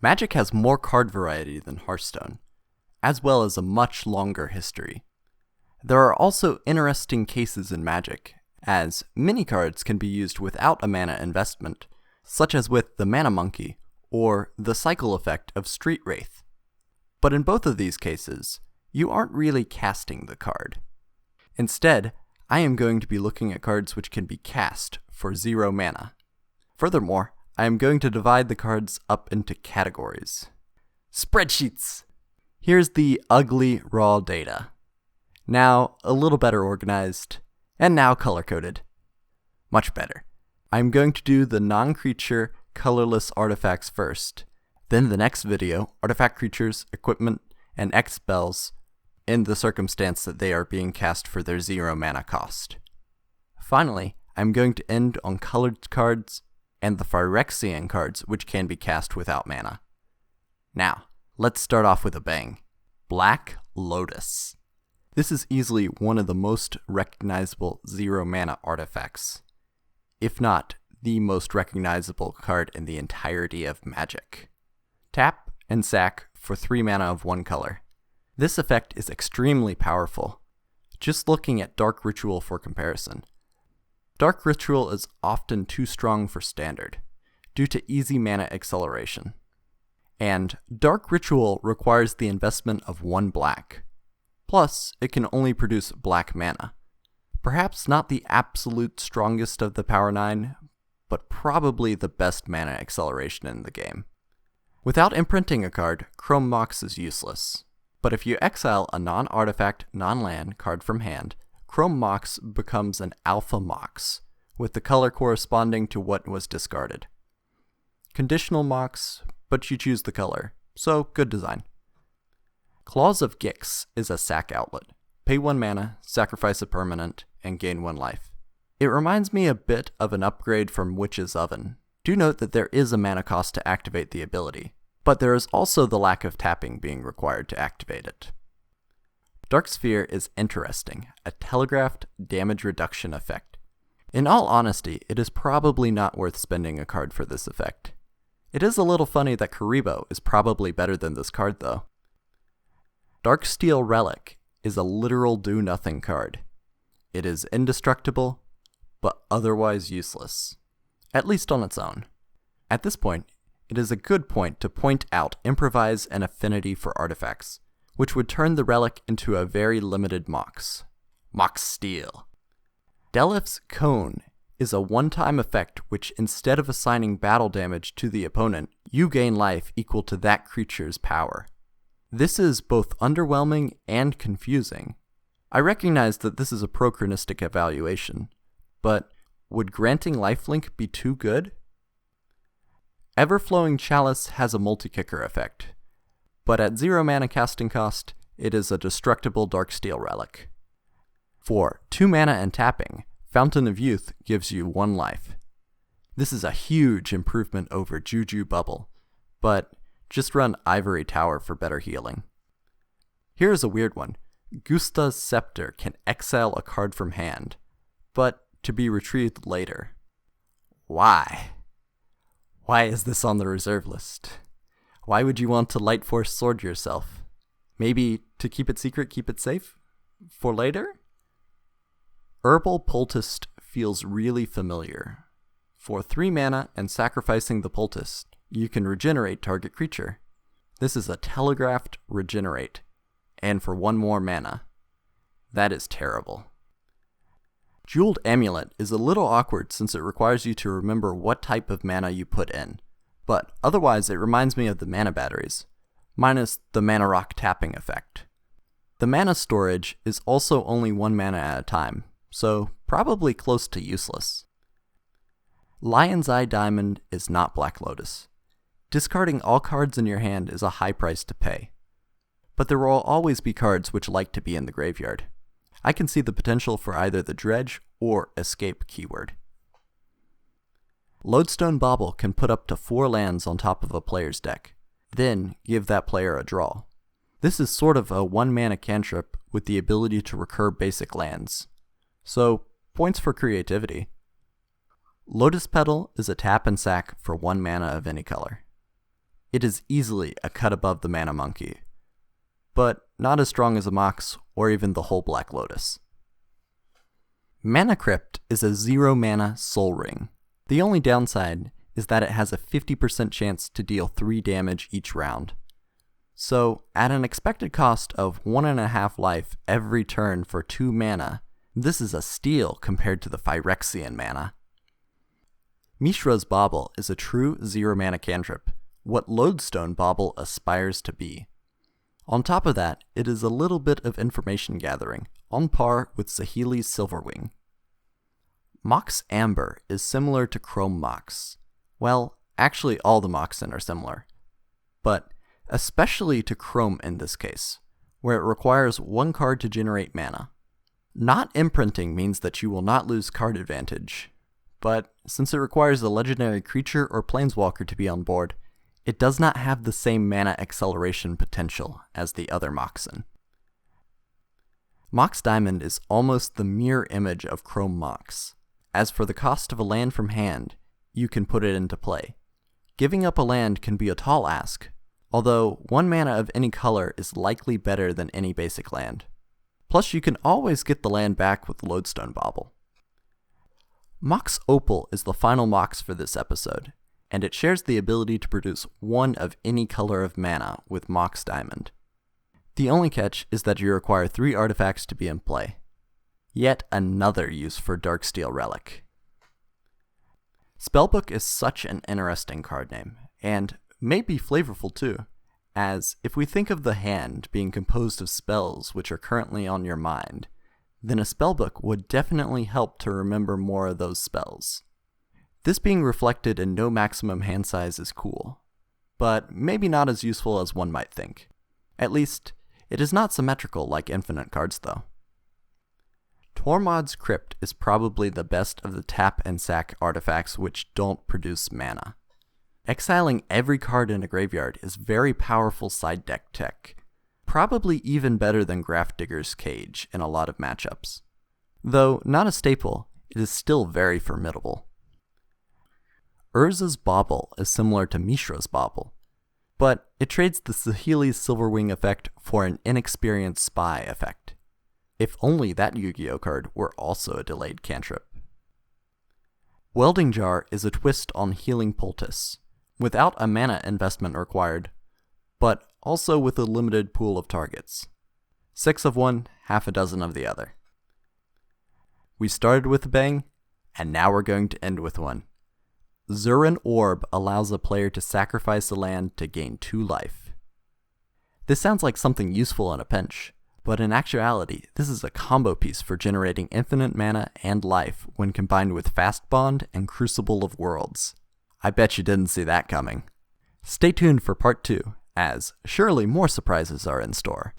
Magic has more card variety than Hearthstone, as well as a much longer history. There are also interesting cases in Magic, as mini cards can be used without a mana investment, such as with the Mana Monkey or the cycle effect of Street Wraith. But in both of these cases, you aren't really casting the card. Instead, I am going to be looking at cards which can be cast for 0 mana. Furthermore, I am going to divide the cards up into categories. Spreadsheets! Here's the ugly raw data. Now a little better organized, and now color-coded. Much better. I'm going to do the non-creature colorless artifacts first, then the next video, artifact creatures, equipment, and X spells in the circumstance that they are being cast for their 0 mana cost. Finally, I'm going to end on colored cards and the Phyrexian cards which can be cast without mana. Now, let's start off with a bang. Black Lotus. This is easily one of the most recognizable 0 mana artifacts, if not the most recognizable card in the entirety of Magic. Tap and sack for 3 mana of 1 color. This effect is extremely powerful. Just looking at Dark Ritual for comparison. Dark Ritual is often too strong for standard, due to easy mana acceleration. And Dark Ritual requires the investment of 1 black. Plus, it can only produce black mana. Perhaps not the absolute strongest of the Power 9, but probably the best mana acceleration in the game. Without imprinting a card, Chrome Mox is useless. But if you exile a non-artifact, non-land card from hand, Chrome Mox becomes an Alpha Mox, with the color corresponding to what was discarded. Conditional Mox, but you choose the color, so good design. Claws of Gix is a sack outlet. Pay 1 mana, sacrifice a permanent, and gain 1 life. It reminds me a bit of an upgrade from Witch's Oven. Do note that there is a mana cost to activate the ability, but there is also the lack of tapping being required to activate it. Dark Sphere is interesting, a telegraphed damage reduction effect. In all honesty, it is probably not worth spending a card for this effect. It is a little funny that Karibo is probably better than this card though. Darksteel Relic is a literal do-nothing card. It is indestructible, but otherwise useless, at least on its own. At this point, it is a good point to point out Improvise and Affinity for artifacts, which would turn the relic into a very limited Mox. Mox Steel. Delif's Cone is a one-time effect which, instead of assigning battle damage to the opponent, you gain life equal to that creature's power. This is both underwhelming and confusing. I recognize that this is a prochronistic evaluation, but would granting lifelink be too good? Everflowing Chalice has a multi-kicker effect, but at 0 mana casting cost, it is a destructible Darksteel relic. For 2 mana and tapping, Fountain of Youth gives you 1 life. This is a huge improvement over Juju Bubble, but just run Ivory Tower for better healing. Here is a weird one. Gusta's Scepter can exile a card from hand, but to be retrieved later. Why? Why is this on the reserve list? Why would you want to Light Force Sword yourself? Maybe to keep it secret, keep it safe? For later? Herbal Poultice feels really familiar. For 3 mana and sacrificing the Poultice, you can regenerate target creature. This is a telegraphed regenerate, and for 1 more mana. That is terrible. Jeweled Amulet is a little awkward since it requires you to remember what type of mana you put in, but otherwise it reminds me of the mana batteries, minus the mana rock tapping effect. The mana storage is also only 1 mana at a time, so probably close to useless. Lion's Eye Diamond is not Black Lotus. Discarding all cards in your hand is a high price to pay. But there will always be cards which like to be in the graveyard. I can see the potential for either the Dredge or Escape keyword. Lodestone Bauble can put up to 4 lands on top of a player's deck, then give that player a draw. This is sort of a 1 mana cantrip with the ability to recur basic lands. So, points for creativity. Lotus Petal is a tap and sack for 1 mana of any color. it is easily a cut above the Mana Monkey, but not as strong as a Mox or even the whole Black Lotus. Mana Crypt is a 0-mana Soul Ring. The only downside is that it has a 50% chance to deal 3 damage each round. So, at an expected cost of 1.5 life every turn for 2 mana, this is a steal compared to the Phyrexian mana. Mishra's Bauble is a true 0-mana cantrip, what Lodestone Bauble aspires to be. On top of that, it is a little bit of information gathering, on par with Saheeli's Silverwing. Mox Amber is similar to Chrome Mox. Well, actually all the Moxen are similar, but especially to Chrome in this case, where it requires 1 card to generate mana. Not imprinting means that you will not lose card advantage, but since it requires a legendary creature or planeswalker to be on board, it does not have the same mana acceleration potential as the other Moxen. Mox Diamond is almost the mirror image of Chrome Mox. As for the cost of a land from hand, you can put it into play. Giving up a land can be a tall ask, although 1 mana of any color is likely better than any basic land. Plus you can always get the land back with Lodestone Bauble. Mox Opal is the final Mox for this episode, and it shares the ability to produce 1 of any color of mana with Mox Diamond. The only catch is that you require 3 artifacts to be in play. Yet another use for Darksteel Relic. Spellbook is such an interesting card name, and may be flavorful too, as if we think of the hand being composed of spells which are currently on your mind, then a spellbook would definitely help to remember more of those spells. This being reflected in no maximum hand size is cool, but maybe not as useful as one might think. At least, it is not symmetrical like infinite cards though. Tormod's Crypt is probably the best of the tap and sack artifacts which don't produce mana. Exiling every card in a graveyard is very powerful side deck tech, probably even better than Grafdigger's Cage in a lot of matchups. Though not a staple, it is still very formidable. Urza's Bauble is similar to Mishra's Bauble, but it trades the Saheeli's Silverwing effect for an inexperienced spy effect. If only that Yu-Gi-Oh card were also a delayed cantrip. Welding Jar is a twist on Healing Poultice, without a mana investment required, but also with a limited pool of targets. 6 of one, half a dozen of the other. We started with a bang, and now we're going to end with one. Zirin Orb allows a player to sacrifice a land to gain 2 life. This sounds like something useful in a pinch, but in actuality, this is a combo piece for generating infinite mana and life when combined with Fast Bond and Crucible of Worlds. I bet you didn't see that coming. Stay tuned for part 2, as surely more surprises are in store.